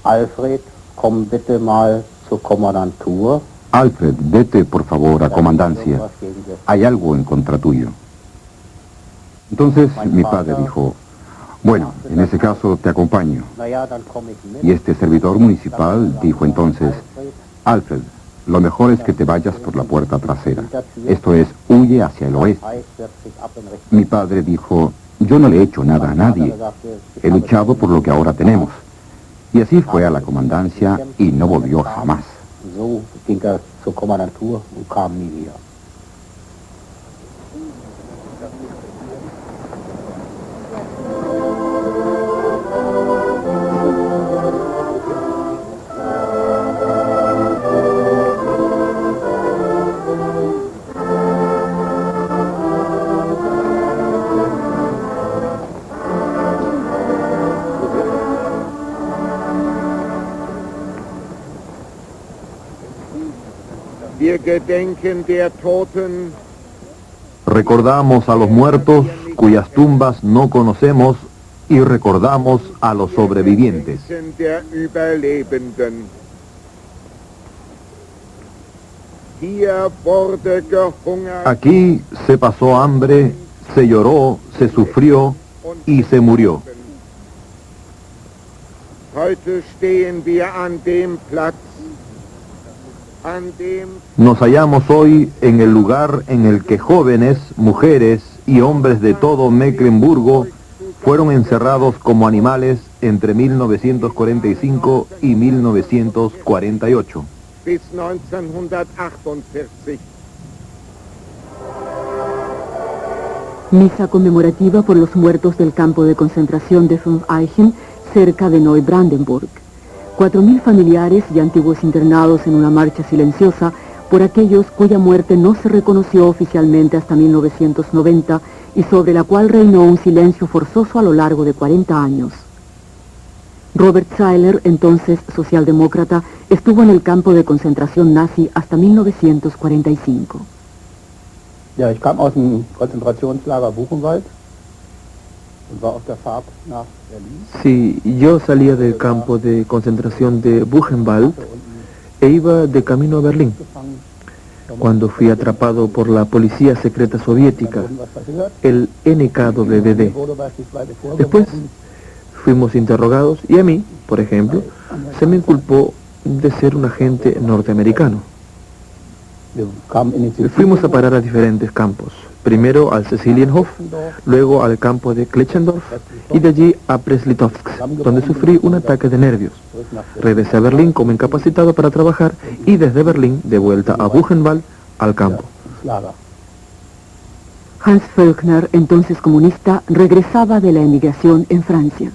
Alfred, komm bitte mal zur Kommandantur. Alfred, vete por favor a comandancia. Hay algo en contra tuyo. Entonces mi padre dijo, bueno, en ese caso te acompaño. Y este servidor municipal dijo entonces, Alfred, lo mejor es que te vayas por la puerta trasera. Esto es, huye hacia el oeste. Mi padre dijo, yo no le he hecho nada a nadie. He luchado por lo que ahora tenemos. Y así fue a la comandancia y no volvió jamás. So ging zur Kommandantur und kam nie wieder. Recordamos a los muertos cuyas tumbas no conocemos y recordamos a los sobrevivientes. Aquí se pasó hambre, se lloró, se sufrió y se murió. Nos hallamos hoy en el lugar en el que jóvenes, mujeres y hombres de todo Mecklemburgo fueron encerrados como animales entre 1945 y 1948. Misa conmemorativa por los muertos del campo de concentración de Fünf Eichen, cerca de Neubrandenburg. 4.000 familiares y antiguos internados en una marcha silenciosa por aquellos cuya muerte no se reconoció oficialmente hasta 1990 y sobre la cual reinó un silencio forzoso a lo largo de 40 años. Robert Zeiler, entonces socialdemócrata, estuvo en el campo de concentración nazi hasta 1945. Ja, ich kam aus dem Konzentrationslager Buchenwald. Sí, yo salía del campo de concentración de Buchenwald e iba de camino a Berlín, cuando fui atrapado por la policía secreta soviética, el NKWD. Después fuimos interrogados y a mí, por ejemplo, se me inculpó de ser un agente norteamericano. Fuimos a parar a diferentes campos. Primero al Cecilienhof, luego al campo de Kletchendorf y de allí a Preslitovsk, donde sufrí un ataque de nervios. Regresé a Berlín como incapacitado para trabajar y desde Berlín de vuelta a Buchenwald al campo. Hans Völkner, entonces comunista, regresaba de la emigración en Francia.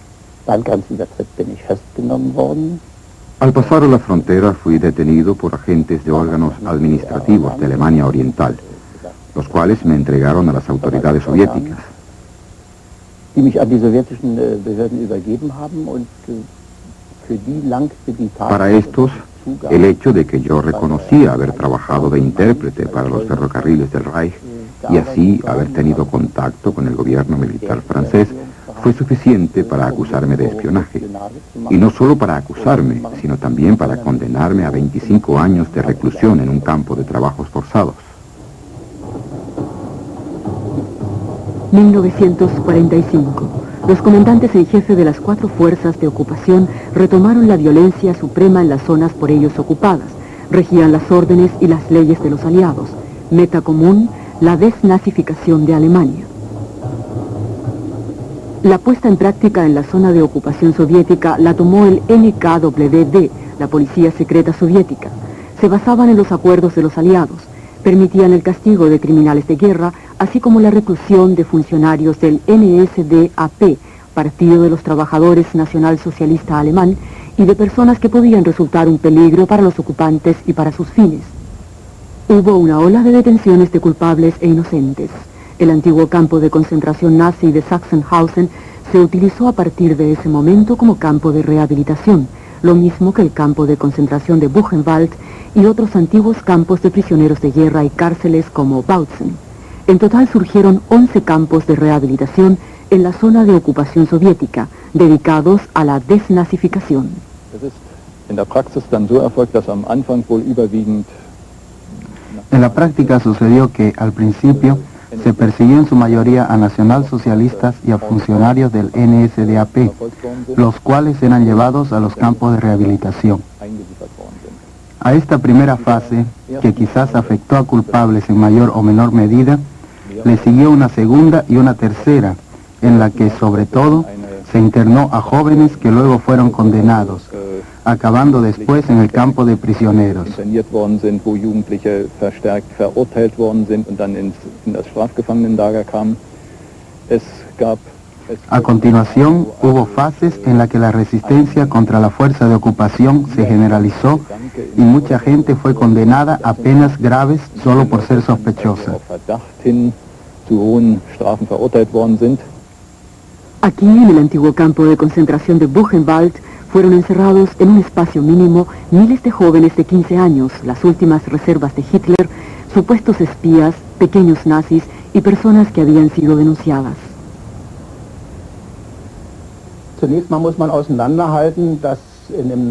Al pasar la frontera fui detenido por agentes de órganos administrativos de Alemania Oriental, los cuales me entregaron a las autoridades soviéticas. Para estos, el hecho de que yo reconocía haber trabajado de intérprete para los ferrocarriles del Reich y así haber tenido contacto con el gobierno militar francés fue suficiente para acusarme de espionaje. Y no solo para acusarme, sino también para condenarme a 25 años de reclusión en un campo de trabajos forzados. 1945. Los comandantes en jefe de las 4 fuerzas de ocupación retomaron la violencia suprema en las zonas por ellos ocupadas. Regían las órdenes y las leyes de los aliados. Meta común, la desnazificación de Alemania. La puesta en práctica en la zona de ocupación soviética la tomó el NKWD, la policía secreta soviética. Se basaban en los acuerdos de los aliados. Permitían el castigo de criminales de guerra, así como la reclusión de funcionarios del NSDAP, Partido de los Trabajadores Nacional Socialista Alemán, y de personas que podían resultar un peligro para los ocupantes y para sus fines. Hubo una ola de detenciones de culpables e inocentes. El antiguo campo de concentración nazi de Sachsenhausen se utilizó a partir de ese momento como campo de rehabilitación, lo mismo que el campo de concentración de Buchenwald y otros antiguos campos de prisioneros de guerra y cárceles como Bautzen. En total surgieron 11 campos de rehabilitación en la zona de ocupación soviética, dedicados a la desnazificación. En la práctica sucedió que, al principio, se persiguió en su mayoría a nacionalsocialistas y a funcionarios del NSDAP, los cuales eran llevados a los campos de rehabilitación. A esta primera fase, que quizás afectó a culpables en mayor o menor medida, le siguió una segunda y una tercera, en la que, sobre todo, se internó a jóvenes que luego fueron condenados, acabando después en el campo de prisioneros. A continuación, hubo fases en las que la resistencia contra la fuerza de ocupación se generalizó y mucha gente fue condenada a penas graves solo por ser sospechosa. Aquí, en el antiguo campo de concentración de Buchenwald, fueron encerrados en un espacio mínimo miles de jóvenes de 15 años, las últimas reservas de Hitler, supuestos espías, pequeños nazis y personas que habían sido denunciadas.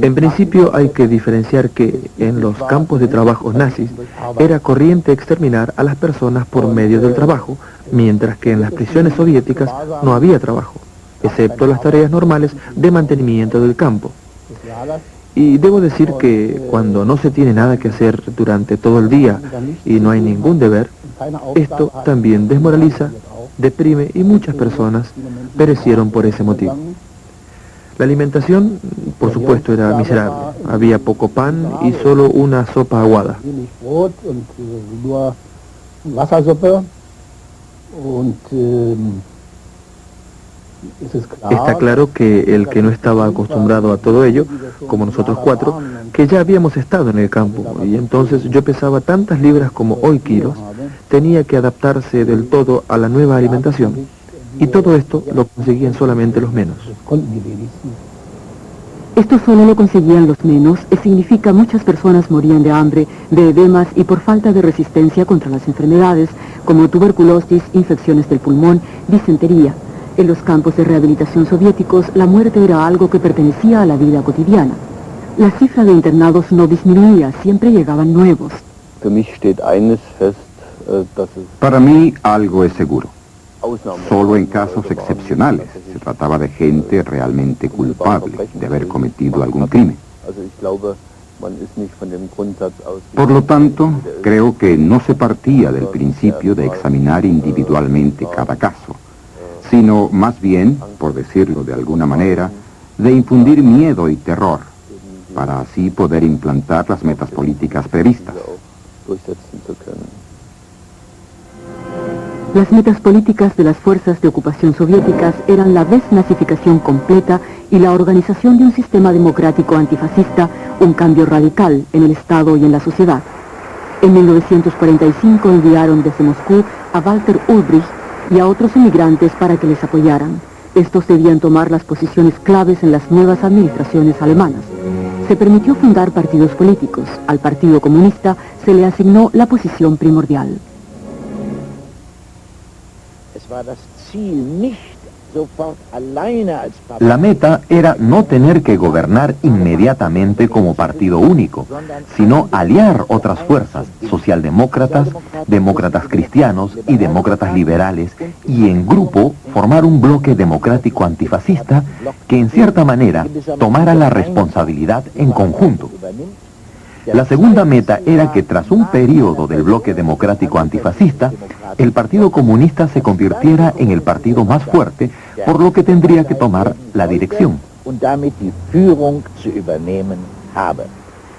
En principio hay que diferenciar que en los campos de trabajo nazis era corriente exterminar a las personas por medio del trabajo, mientras que en las prisiones soviéticas no había trabajo, excepto las tareas normales de mantenimiento del campo. Y debo decir que cuando no se tiene nada que hacer durante todo el día y no hay ningún deber, esto también desmoraliza, deprime y muchas personas perecieron por ese motivo. La alimentación, por supuesto, era miserable. Había poco pan y solo una sopa aguada. Está claro que el que no estaba acostumbrado a todo ello, como nosotros cuatro, que ya habíamos estado en el campo, y entonces yo pesaba tantas libras como hoy kilos, tenía que adaptarse del todo a la nueva alimentación. Y todo esto lo conseguían solamente los menos. Esto solo lo conseguían los menos, y significa muchas personas morían de hambre, de edemas y por falta de resistencia contra las enfermedades, como tuberculosis, infecciones del pulmón, disentería. En los campos de rehabilitación soviéticos, la muerte era algo que pertenecía a la vida cotidiana. La cifra de internados no disminuía, siempre llegaban nuevos. Para mí algo es seguro. Solo en casos excepcionales se trataba de gente realmente culpable de haber cometido algún crimen. Por lo tanto, creo que no se partía del principio de examinar individualmente cada caso, sino más bien, por decirlo de alguna manera, de infundir miedo y terror, para así poder implantar las metas políticas previstas. Las metas políticas de las fuerzas de ocupación soviéticas eran la desnazificación completa y la organización de un sistema democrático antifascista, un cambio radical en el Estado y en la sociedad. En 1945 enviaron desde Moscú a Walter Ulbricht y a otros inmigrantes para que les apoyaran. Estos debían tomar las posiciones claves en las nuevas administraciones alemanas. Se permitió fundar partidos políticos. Al Partido Comunista se le asignó la posición primordial. La meta era no tener que gobernar inmediatamente como partido único, sino aliar otras fuerzas, socialdemócratas, demócratas cristianos y demócratas liberales, y en grupo formar un bloque democrático antifascista que en cierta manera tomara la responsabilidad en conjunto. La segunda meta era que tras un periodo del bloque democrático antifascista, el Partido Comunista se convirtiera en el partido más fuerte, por lo que tendría que tomar la dirección.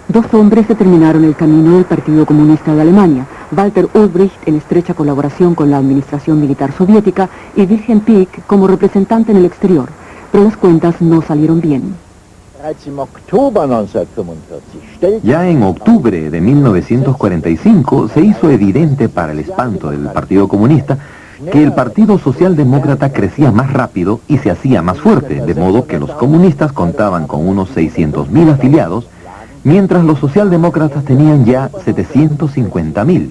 Dos hombres determinaron el camino del Partido Comunista de Alemania, Walter Ulbricht en estrecha colaboración con la administración militar soviética y Wilhelm Pieck como representante en el exterior, pero las cuentas no salieron bien. Ya en octubre de 1945 se hizo evidente para el espanto del Partido Comunista que el Partido Socialdemócrata crecía más rápido y se hacía más fuerte, de modo que los comunistas contaban con unos 600.000 afiliados, mientras los socialdemócratas tenían ya 750.000.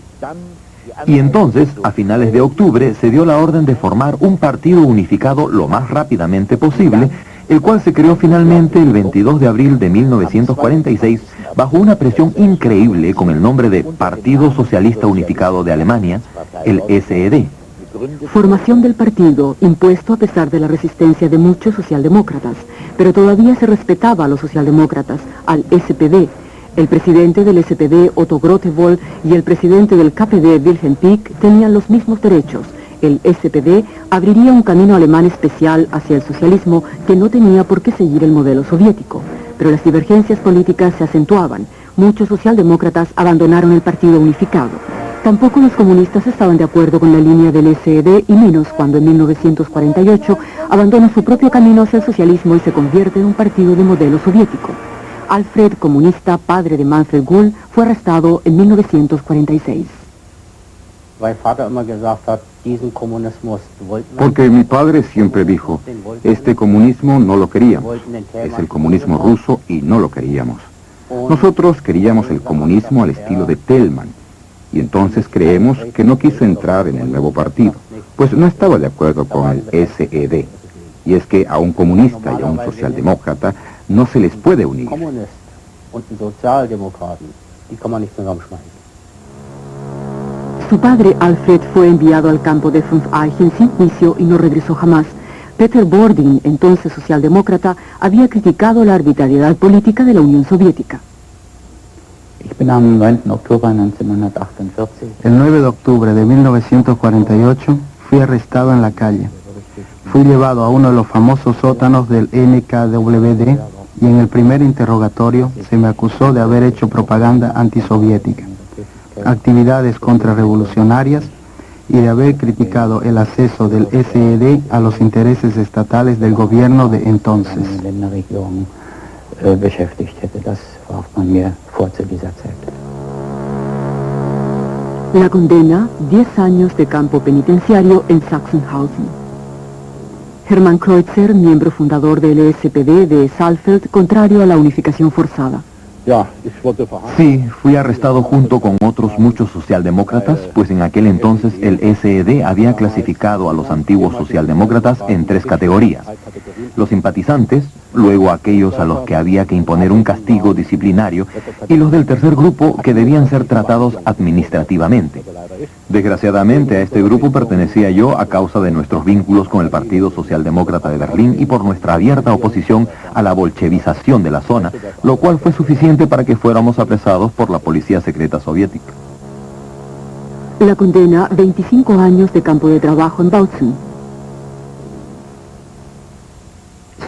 Y entonces, a finales de octubre, se dio la orden de formar un partido unificado lo más rápidamente posible, el cual se creó finalmente el 22 de abril de 1946 bajo una presión increíble con el nombre de Partido Socialista Unificado de Alemania, el SED. Formación del partido impuesto a pesar de la resistencia de muchos socialdemócratas, pero todavía se respetaba a los socialdemócratas, al SPD. El presidente del SPD, Otto Grotewohl, y el presidente del KPD, Wilhelm Pieck, tenían los mismos derechos. El SPD abriría un camino alemán especial hacia el socialismo que no tenía por qué seguir el modelo soviético. Pero las divergencias políticas se acentuaban. Muchos socialdemócratas abandonaron el partido unificado. Tampoco los comunistas estaban de acuerdo con la línea del SED, y menos cuando en 1948 abandona su propio camino hacia el socialismo y se convierte en un partido de modelo soviético. Alfred, comunista, padre de Manfred Gull, fue arrestado en 1946. Porque mi padre siempre dijo, este comunismo no lo queríamos, es el comunismo ruso y no lo queríamos. Nosotros queríamos el comunismo al estilo de Thälmann, y entonces creemos que no quiso entrar en el nuevo partido, pues no estaba de acuerdo con el SED. Y es que a un comunista y a un socialdemócrata no se les puede unir. Su padre, Alfred, fue enviado al campo de Fünf-Eichen sin juicio y no regresó jamás. Peter Bordin, entonces socialdemócrata, había criticado la arbitrariedad política de la Unión Soviética. El 9 de octubre de 1948 fui arrestado en la calle. Fui llevado a uno de los famosos sótanos del NKWD y en el primer interrogatorio se me acusó de haber hecho propaganda antisoviética, actividades contrarrevolucionarias y de haber criticado el acceso del SED a los intereses estatales del gobierno de entonces. La condena, 10 años de campo penitenciario en Sachsenhausen. Hermann Kreutzer, miembro fundador del SPD de Saalfeld, contrario a la unificación forzada. Sí, fui arrestado junto con otros muchos socialdemócratas, pues en aquel entonces el SED había clasificado a los antiguos socialdemócratas en 3 categorías. Los simpatizantes, luego aquellos a los que había que imponer un castigo disciplinario, y los del tercer grupo que debían ser tratados administrativamente. Desgraciadamente a este grupo pertenecía yo a causa de nuestros vínculos con el Partido Socialdemócrata de Berlín y por nuestra abierta oposición a la bolchevización de la zona, lo cual fue suficiente para que fuéramos apresados por la policía secreta soviética. La condena, 25 años de campo de trabajo en Bautzen.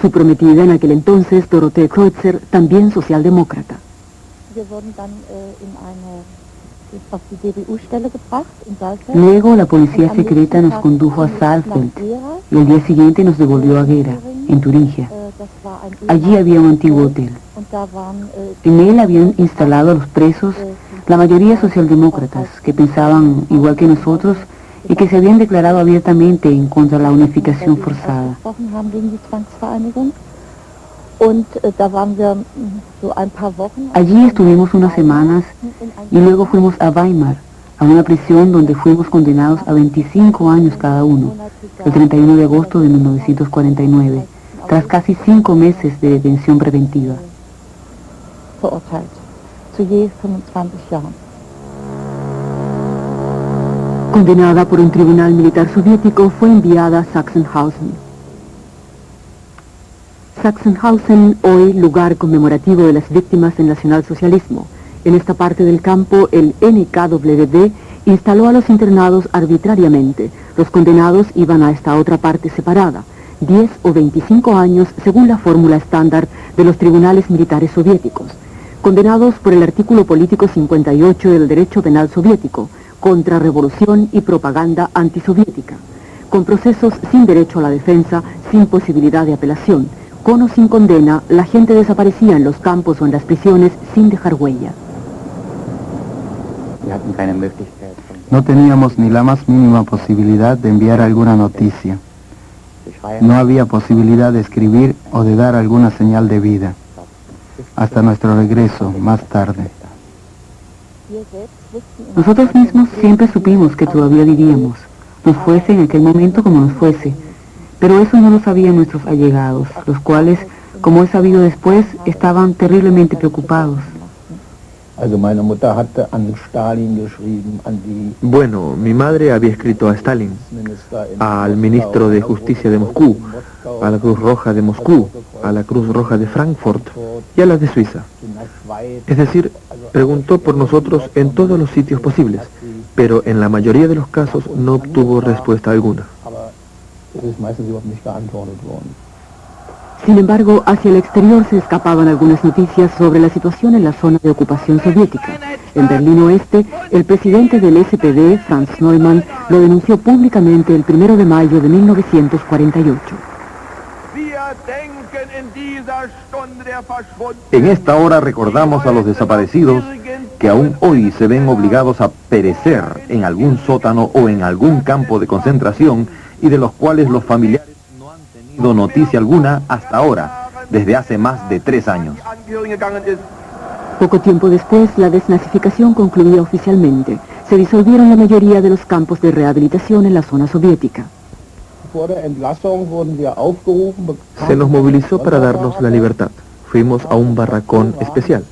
Su prometida en aquel entonces, Dorothee Kreutzer, también socialdemócrata. Luego la policía secreta nos condujo a Saalfeld y al día siguiente nos devolvió a Gera, en Turingia. Allí había un antiguo hotel. En él habían instalado a los presos, la mayoría socialdemócratas, que pensaban igual que nosotros y que se habían declarado abiertamente en contra de la unificación forzada. Allí estuvimos unas semanas y luego fuimos a Weimar, a una prisión donde fuimos condenados a 25 años cada uno, el 31 de agosto de 1949, tras casi 5 meses de detención preventiva. Condenada por un tribunal militar soviético, fue enviada a Sachsenhausen. Sachsenhausen, hoy lugar conmemorativo de las víctimas del nacionalsocialismo. En esta parte del campo, el NKWD instaló a los internados arbitrariamente. Los condenados iban a esta otra parte separada, 10 o 25 años según la fórmula estándar de los tribunales militares soviéticos. Condenados por el artículo político 58 del derecho penal soviético, contrarrevolución y propaganda antisoviética. Con procesos sin derecho a la defensa, sin posibilidad de apelación. Con o sin condena, la gente desaparecía en los campos o en las prisiones sin dejar huella. No teníamos ni la más mínima posibilidad de enviar alguna noticia. No había posibilidad de escribir o de dar alguna señal de vida. Hasta nuestro regreso, más tarde. Nosotros mismos siempre supimos que todavía vivíamos, nos fuese en aquel momento como nos fuese. Pero eso no lo sabían nuestros allegados, los cuales, como he sabido después, estaban terriblemente preocupados. Bueno, mi madre había escrito a Stalin, al ministro de Justicia de Moscú, a la Cruz Roja de Moscú, a la Cruz Roja de Frankfurt y a las de Suiza. Es decir, preguntó por nosotros en todos los sitios posibles, pero en la mayoría de los casos no obtuvo respuesta alguna. Sin embargo, hacia el exterior se escapaban algunas noticias sobre la situación en la zona de ocupación soviética. En Berlín Oeste, el presidente del SPD, Franz Neumann, lo denunció públicamente el 1 de mayo de 1948. En esta hora recordamos a los desaparecidos que aún hoy se ven obligados a perecer en algún sótano o en algún campo de concentración y de los cuales los familiares no han tenido noticia alguna hasta ahora, desde hace más de 3 años. Poco tiempo después, la desnazificación concluía oficialmente. Se disolvieron la mayoría de los campos de rehabilitación en la zona soviética. Se nos movilizó para darnos la libertad. Fuimos a un barracón especial.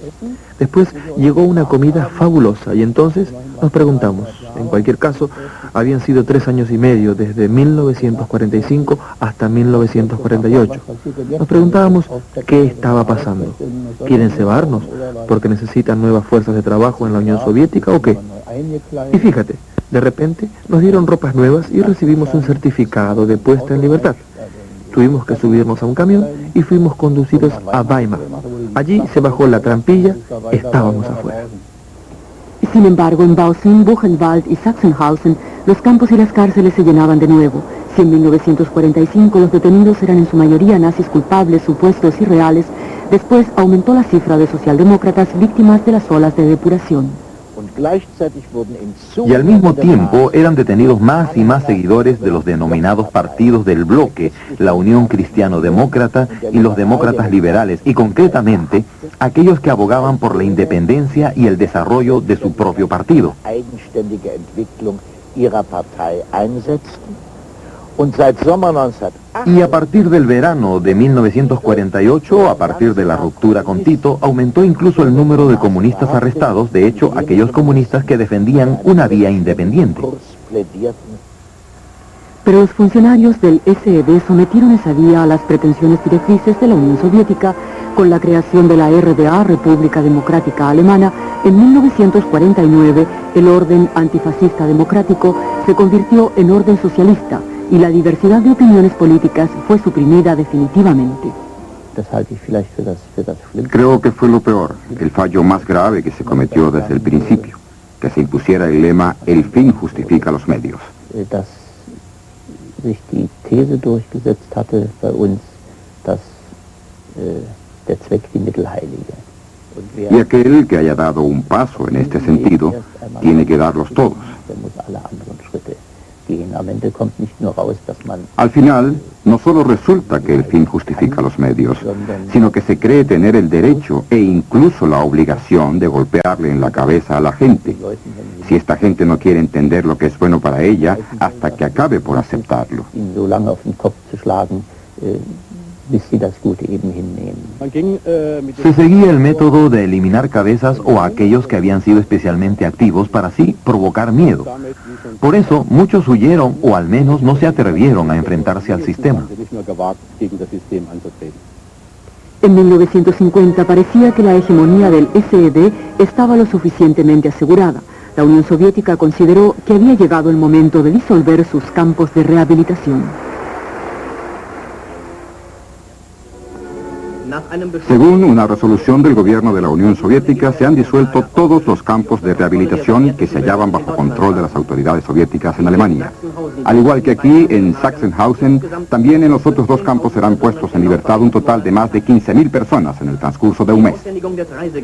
Después llegó una comida fabulosa y entonces nos preguntamos. En cualquier caso, habían sido 3 años y medio, desde 1945 hasta 1948. Nos preguntábamos qué estaba pasando. ¿Quieren cebarnos porque necesitan nuevas fuerzas de trabajo en la Unión Soviética o qué? Y fíjate, de repente nos dieron ropas nuevas y recibimos un certificado de puesta en libertad. Tuvimos que subirnos a un camión y fuimos conducidos a Weimar. Allí se bajó la trampilla, estábamos afuera. Sin embargo, en Bautzen, Buchenwald y Sachsenhausen, los campos y las cárceles se llenaban de nuevo. Si en 1945 los detenidos eran en su mayoría nazis culpables, supuestos y reales, después aumentó la cifra de socialdemócratas víctimas de las olas de depuración. Y al mismo tiempo eran detenidos más y más seguidores de los denominados partidos del bloque, la Unión Cristiano-Demócrata y los demócratas liberales, y concretamente aquellos que abogaban por la independencia y el desarrollo de su propio partido. Y a partir del verano de 1948, a partir de la ruptura con Tito, aumentó incluso el número de comunistas arrestados, de hecho, aquellos comunistas que defendían una vía independiente. Pero los funcionarios del SED sometieron esa vía a las pretensiones directrices de la Unión Soviética con la creación de la RDA, República Democrática Alemana. En 1949, el orden antifascista democrático se convirtió en orden socialista, y la diversidad de opiniones políticas fue suprimida definitivamente. Creo que fue lo peor, el fallo más grave que se cometió desde el principio, que se impusiera el lema «El fin justifica los medios». Y aquel que haya dado un paso en este sentido, tiene que darlos todos. Al final, no solo resulta que el fin justifica los medios, sino que se cree tener el derecho e incluso la obligación de golpearle en la cabeza a la gente, si esta gente no quiere entender lo que es bueno para ella, hasta que acabe por aceptarlo. Se seguía el método de eliminar cabezas o a aquellos que habían sido especialmente activos para así provocar miedo. Por eso muchos huyeron o al menos no se atrevieron a enfrentarse al sistema. En 1950 parecía que la hegemonía del SED estaba lo suficientemente asegurada. La Unión Soviética consideró que había llegado el momento de disolver sus campos de rehabilitación. Según una resolución del gobierno de la Unión Soviética, se han disuelto todos los campos de rehabilitación que se hallaban bajo control de las autoridades soviéticas en Alemania. Al igual que aquí, en Sachsenhausen, también en los otros 2 campos serán puestos en libertad un total de más de 15.000 personas en el transcurso de un mes.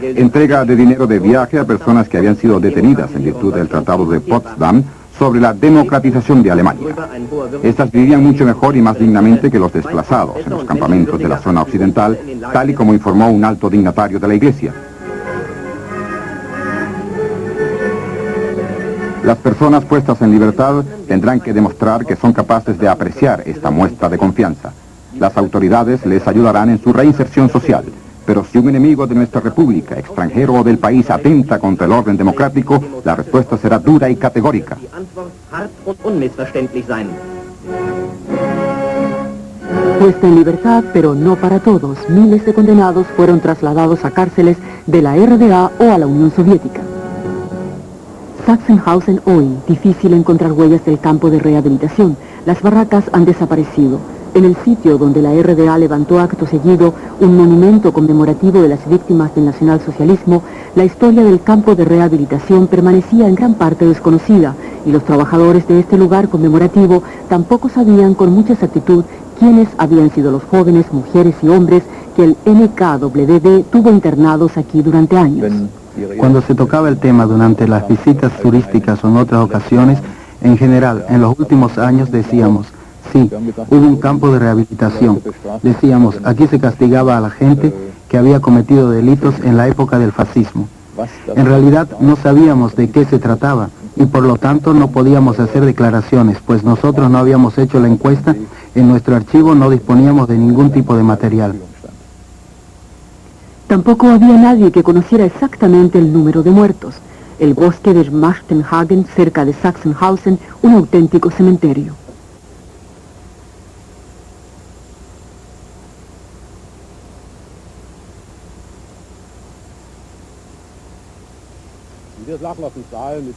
Entrega de dinero de viaje a personas que habían sido detenidas en virtud del Tratado de Potsdam sobre la democratización de Alemania. Estas vivían mucho mejor y más dignamente que los desplazados en los campamentos de la zona occidental, tal y como informó un alto dignatario de la Iglesia. Las personas puestas en libertad tendrán que demostrar que son capaces de apreciar esta muestra de confianza. Las autoridades les ayudarán en su reinserción social. Pero si un enemigo de nuestra república, extranjero o del país, atenta contra el orden democrático, la respuesta será dura y categórica. Puesta en libertad, pero no para todos, miles de condenados fueron trasladados a cárceles de la RDA o a la Unión Soviética. Sachsenhausen hoy, difícil encontrar huellas del campo de rehabilitación. Las barracas han desaparecido. En el sitio donde la RDA levantó acto seguido un monumento conmemorativo de las víctimas del nacionalsocialismo, la historia del campo de rehabilitación permanecía en gran parte desconocida y los trabajadores de este lugar conmemorativo tampoco sabían con mucha exactitud quiénes habían sido los jóvenes, mujeres y hombres que el NKWD tuvo internados aquí durante años. Cuando se tocaba el tema durante las visitas turísticas o en otras ocasiones, en general, en los últimos años decíamos, sí, hubo un campo de rehabilitación. Decíamos, aquí se castigaba a la gente que había cometido delitos en la época del fascismo. En realidad no sabíamos de qué se trataba y por lo tanto no podíamos hacer declaraciones, pues nosotros no habíamos hecho la encuesta, en nuestro archivo no disponíamos de ningún tipo de material. Tampoco había nadie que conociera exactamente el número de muertos. El bosque de Schmachtenhagen, cerca de Sachsenhausen, un auténtico cementerio.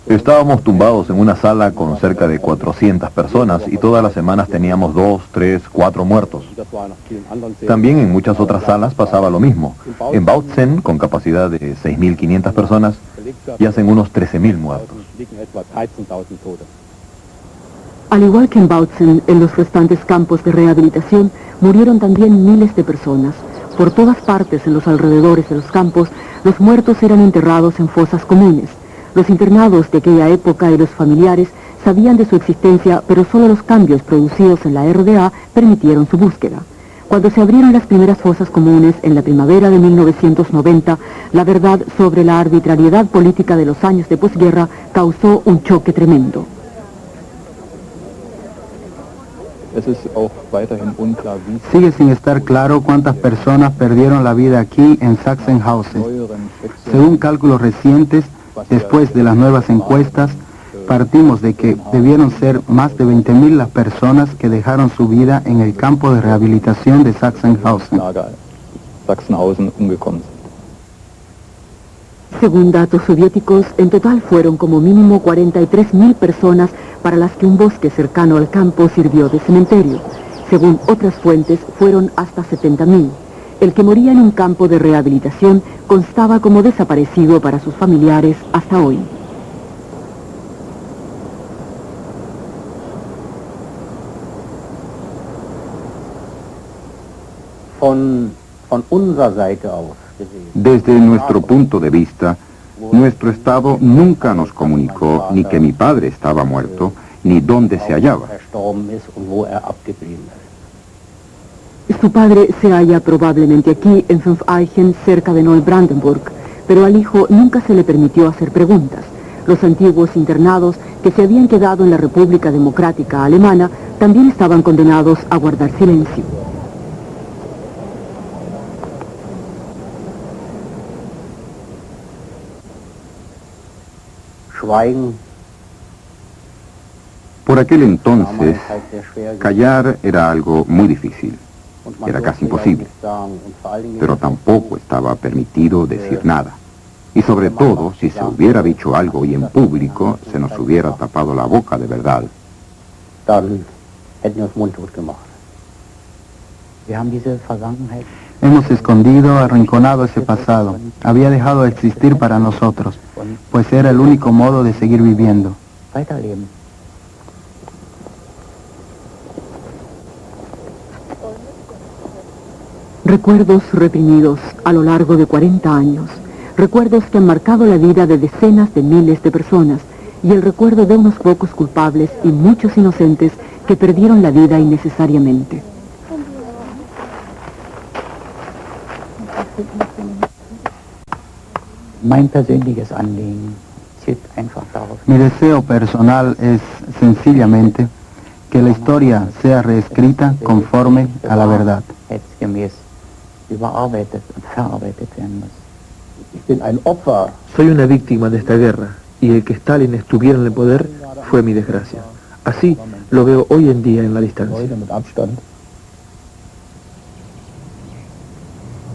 Estábamos tumbados en una sala con cerca de 400 personas y todas las semanas teníamos 2, 3, 4 muertos. También en muchas otras salas pasaba lo mismo. En Bautzen, con capacidad de 6.500 personas, yacen unos 13.000 muertos. Al igual que en Bautzen, en los restantes campos de rehabilitación murieron también miles de personas. Por todas partes en los alrededores de los campos, los muertos eran enterrados en fosas comunes. Los internados de aquella época y los familiares sabían de su existencia, pero solo los cambios producidos en la RDA permitieron su búsqueda. Cuando se abrieron las primeras fosas comunes en la primavera de 1990, la verdad sobre la arbitrariedad política de los años de posguerra causó un choque tremendo. Sigue sin estar claro cuántas personas perdieron la vida aquí en Sachsenhausen. Según cálculos recientes, después de las nuevas encuestas, partimos de que debieron ser más de 20.000 las personas que dejaron su vida en el campo de rehabilitación de Sachsenhausen. Según datos soviéticos, en total fueron como mínimo 43.000 personas para las que un bosque cercano al campo sirvió de cementerio. Según otras fuentes, fueron hasta 70.000. El que moría en un campo de rehabilitación constaba como desaparecido para sus familiares hasta hoy. Desde nuestro punto de vista, nuestro Estado nunca nos comunicó ni que mi padre estaba muerto, ni dónde se hallaba. Su padre se halla probablemente aquí, en Pfenfeichen, cerca de Neubrandenburg, pero al hijo nunca se le permitió hacer preguntas. Los antiguos internados que se habían quedado en la República Democrática Alemana también estaban condenados a guardar silencio. Por aquel entonces, callar era algo muy difícil. Era casi imposible. Pero tampoco estaba permitido decir nada. Y sobre todo, si se hubiera dicho algo y en público, se nos hubiera tapado la boca de verdad. Hemos escondido, arrinconado ese pasado. Había dejado de existir para nosotros, pues era el único modo de seguir viviendo. Recuerdos reprimidos a lo largo de 40 años. Recuerdos que han marcado la vida de decenas de miles de personas y el recuerdo de unos pocos culpables y muchos inocentes que perdieron la vida innecesariamente. Mi deseo personal es sencillamente que la historia sea reescrita conforme a la verdad. Soy una víctima de esta guerra, y el que Stalin estuviera en el poder fue mi desgracia. Así lo veo hoy en día en la distancia.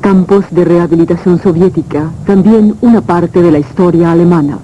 Campos de rehabilitación soviética, también una parte de la historia alemana.